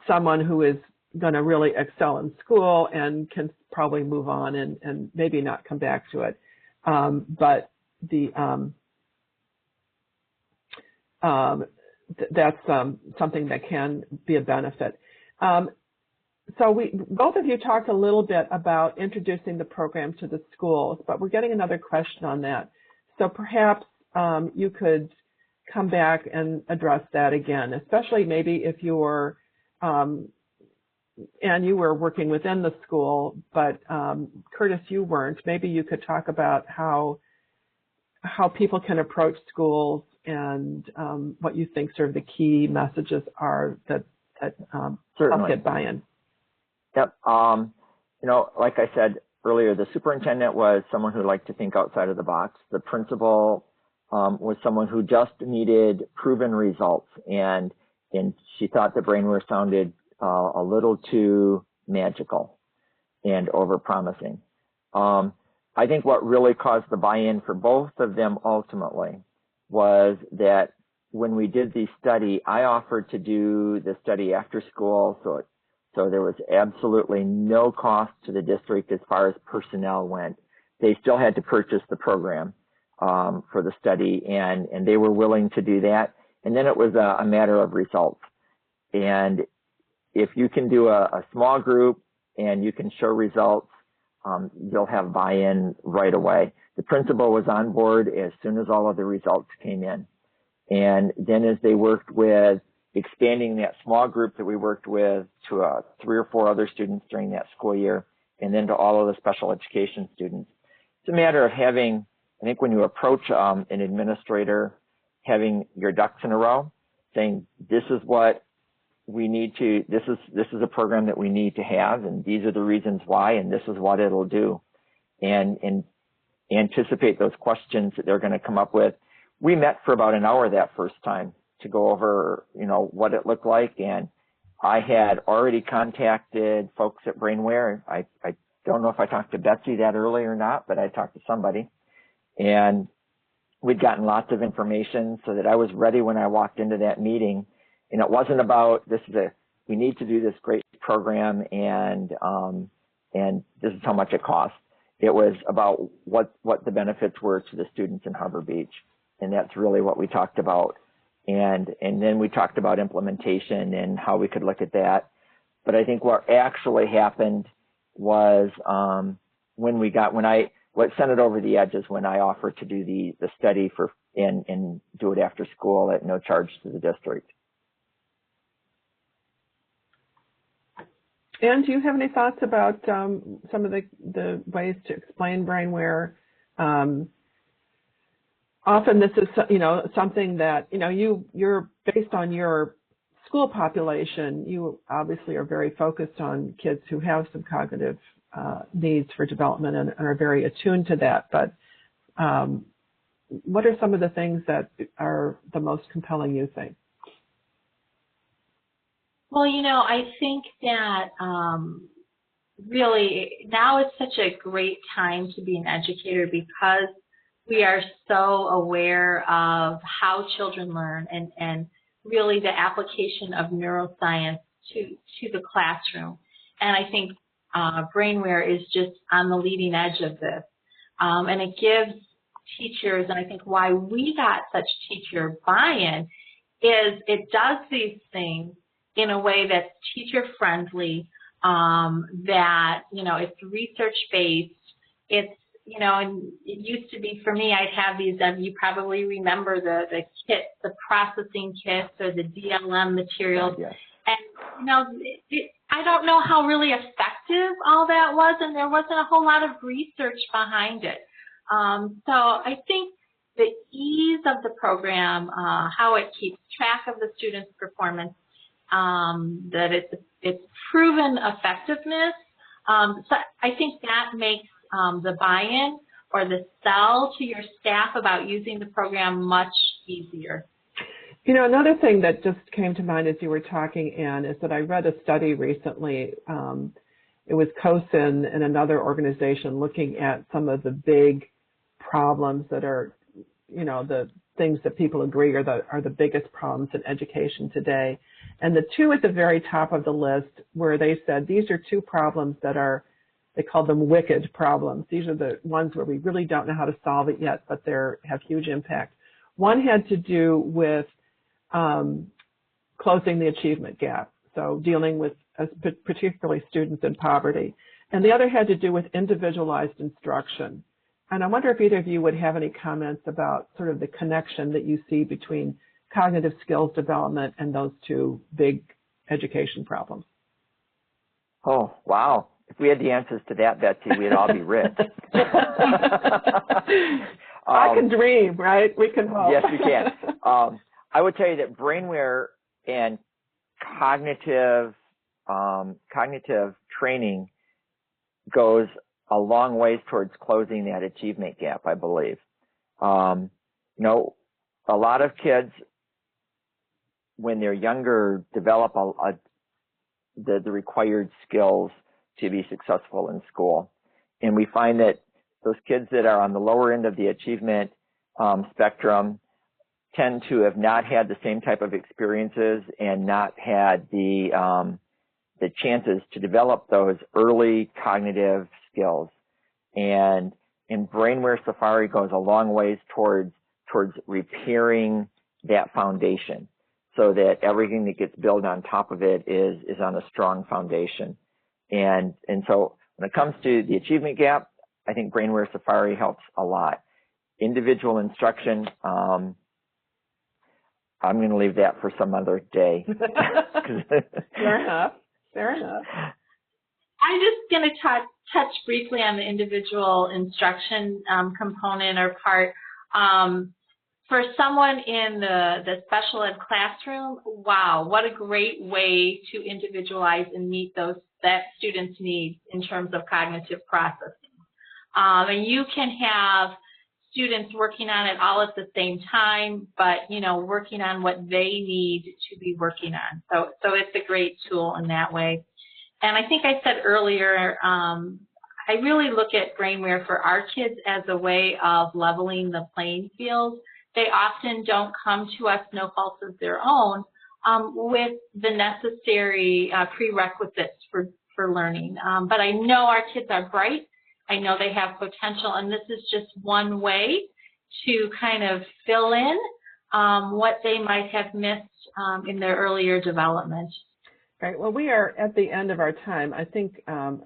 someone who is going to really excel in school and can probably move on and maybe not come back to it. But that's something that can be a benefit. So both of you talked a little bit about introducing the program to the schools, but we're getting another question on that. So perhaps you could come back and address that again, especially maybe if you're, and you were working within the school, but Curtis, you weren't. Maybe you could talk about how people can approach schools and what you think sort of the key messages are that help get buy-in. Yep. You know, like I said earlier, the superintendent was someone who liked to think outside of the box. The principal was someone who just needed proven results, and she thought the BrainWare sounded a little too magical and overpromising. I think what really caused the buy-in for both of them ultimately was that when we did the study, I offered to do the study after school, so there was absolutely no cost to the district as far as personnel went. They still had to purchase the program. for the study, and they were willing to do that. And then it was a matter of results. And if you can do a small group and you can show results, you'll have buy-in right away. The principal was on board as soon as all of the results came in. And then as they worked with expanding that small group that we worked with to 3 or 4 other students during that school year, and then to all of the special education students, it's a matter of having, I think when you approach an administrator, having your ducks in a row, saying, this is what we need to, this is a program that we need to have, and these are the reasons why, and this is what it'll do. And anticipate those questions that they're going to come up with. We met for about an hour that first time to go over, what it looked like. And I had already contacted folks at BrainWare. I don't know if I talked to Betsy that early or not, but I talked to somebody. And we'd gotten lots of information so that I was ready when I walked into that meeting. And it wasn't about, we need to do this great program and this is how much it costs. It was about what the benefits were to the students in Harbor Beach. And that's really what we talked about. And then we talked about implementation and how we could look at that. But I think what actually happened was what sent it over the edge is when I offered to do the study and do it after school at no charge to the district. Anne, do you have any thoughts about some of the ways to explain BrainWare? Often this is, something that, you're based on your school population, you obviously are very focused on kids who have some cognitive needs for development and are very attuned to that. But what are some of the things that are the most compelling, you think? Well, I think that really now is such a great time to be an educator because we are so aware of how children learn and really the application of neuroscience to the classroom. And I think BrainWare is just on the leading edge of this. And it gives teachers, and I think why we got such teacher buy-in is it does these things in a way that's teacher-friendly, that, it's research-based. It's, and it used to be for me, I'd have these, you probably remember the kits, the processing kits or the DLM materials. Yes. And, I don't know how really effective all that was, and there wasn't a whole lot of research behind it. So I think the ease of the program, how it keeps track of the students' performance, that it's proven effectiveness. So I think that makes the buy-in or the sell to your staff about using the program much easier. Another thing that just came to mind as you were talking, Anne, is that I read a study recently. It was COSIN and another organization looking at some of the big problems that are, the things that people agree are the biggest problems in education today. And the two at the very top of the list where they said these are two problems that are, they called them wicked problems. These are the ones where we really don't know how to solve it yet, but they have huge impact. One had to do with closing the achievement gap, so dealing with particularly students in poverty. And the other had to do with individualized instruction. And I wonder if either of you would have any comments about sort of the connection that you see between cognitive skills development and those two big education problems. Oh, wow. If we had the answers to that, Betsy, we'd all be rich. I can dream, right? We can hope. Yes, we can. I would tell you that BrainWare and cognitive training goes a long ways towards closing that achievement gap, I believe. A lot of kids, when they're younger, develop the required skills to be successful in school. And we find that those kids that are on the lower end of the achievement spectrum tend to have not had the same type of experiences and not had the chances to develop those early cognitive skills. And And BrainWare SAFARI goes a long ways towards repairing that foundation so that everything that gets built on top of it is on a strong foundation. And so when it comes to the achievement gap, I think BrainWare SAFARI helps a lot. Individual instruction, I'm going to leave that for some other day. Fair enough. Fair enough. I'm just going to touch briefly on the individual instruction component or part. For someone in the special ed classroom, wow, what a great way to individualize and meet that student's needs in terms of cognitive processing. And you can have students working on it all at the same time, but, working on what they need to be working on. So it's a great tool in that way. And I think I said earlier, I really look at BrainWare for our kids as a way of leveling the playing field. They often don't come to us, no fault of their own, with the necessary prerequisites for learning. But I know our kids are bright. I know they have potential, and this is just one way to kind of fill in what they might have missed in their earlier development. Right. Well, we are at the end of our time. I think I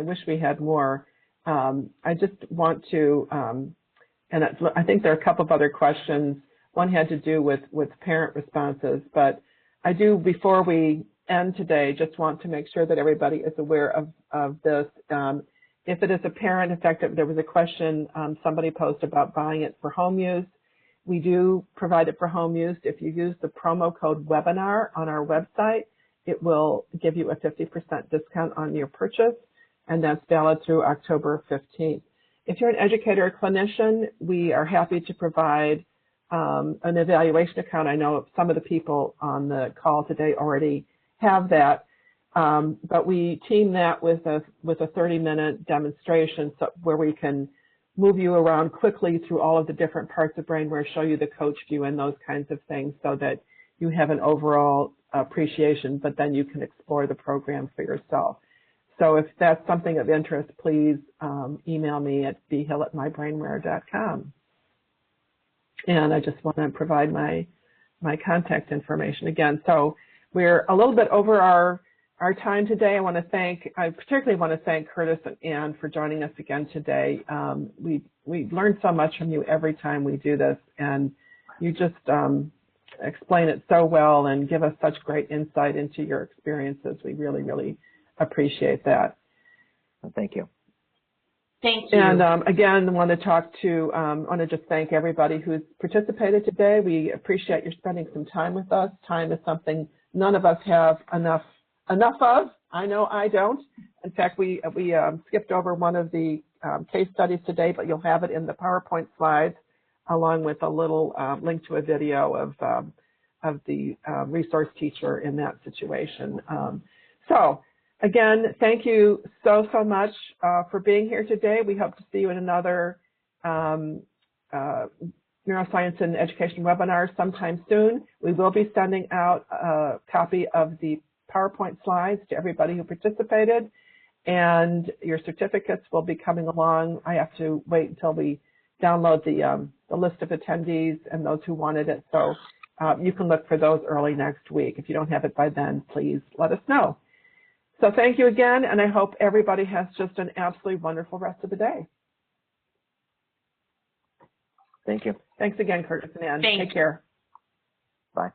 wish we had more. I just want to, and I think there are a couple of other questions. One had to do with parent responses, but I do, before we end today, just want to make sure that everybody is aware of this. If it is a parent, in fact, there was a question somebody posted about buying it for home use. We do provide it for home use. If you use the promo code webinar on our website, it will give you a 50% discount on your purchase, and that's valid through October 15th. If you're an educator or clinician, we are happy to provide an evaluation account. I know some of the people on the call today already have that. But we team that with a 30-minute demonstration where we can move you around quickly through all of the different parts of BrainWare, show you the coach view and those kinds of things so that you have an overall appreciation, but then you can explore the program for yourself. So if that's something of interest, please email me at bhill@mybrainware.com. And I just want to provide my contact information again. So we're a little bit over our time today. I particularly want to thank Curtis and Ann for joining us again today. We learn so much from you every time we do this, and you just explain it so well and give us such great insight into your experiences. We really, really appreciate that. Thank you. Thank you. And again, I want to just thank everybody who's participated today. We appreciate your spending some time with us. Time is something none of us have enough of. I know I don't. In fact, we skipped over one of the case studies today, but you'll have it in the PowerPoint slides along with a little link to a video of the resource teacher in that situation. So again, thank you so much for being here today. We hope to see you in another Neuroscience and Education webinar sometime soon. We will be sending out a copy of the PowerPoint slides to everybody who participated, and your certificates will be coming along. I have to wait until we download the list of attendees and those who wanted it, so you can look for those early next week. If you don't have it by then, please let us know. So thank you again, and I hope everybody has just an absolutely wonderful rest of the day. Thank you. Thanks again, Curtis and Ann. Thanks. Take care. Bye.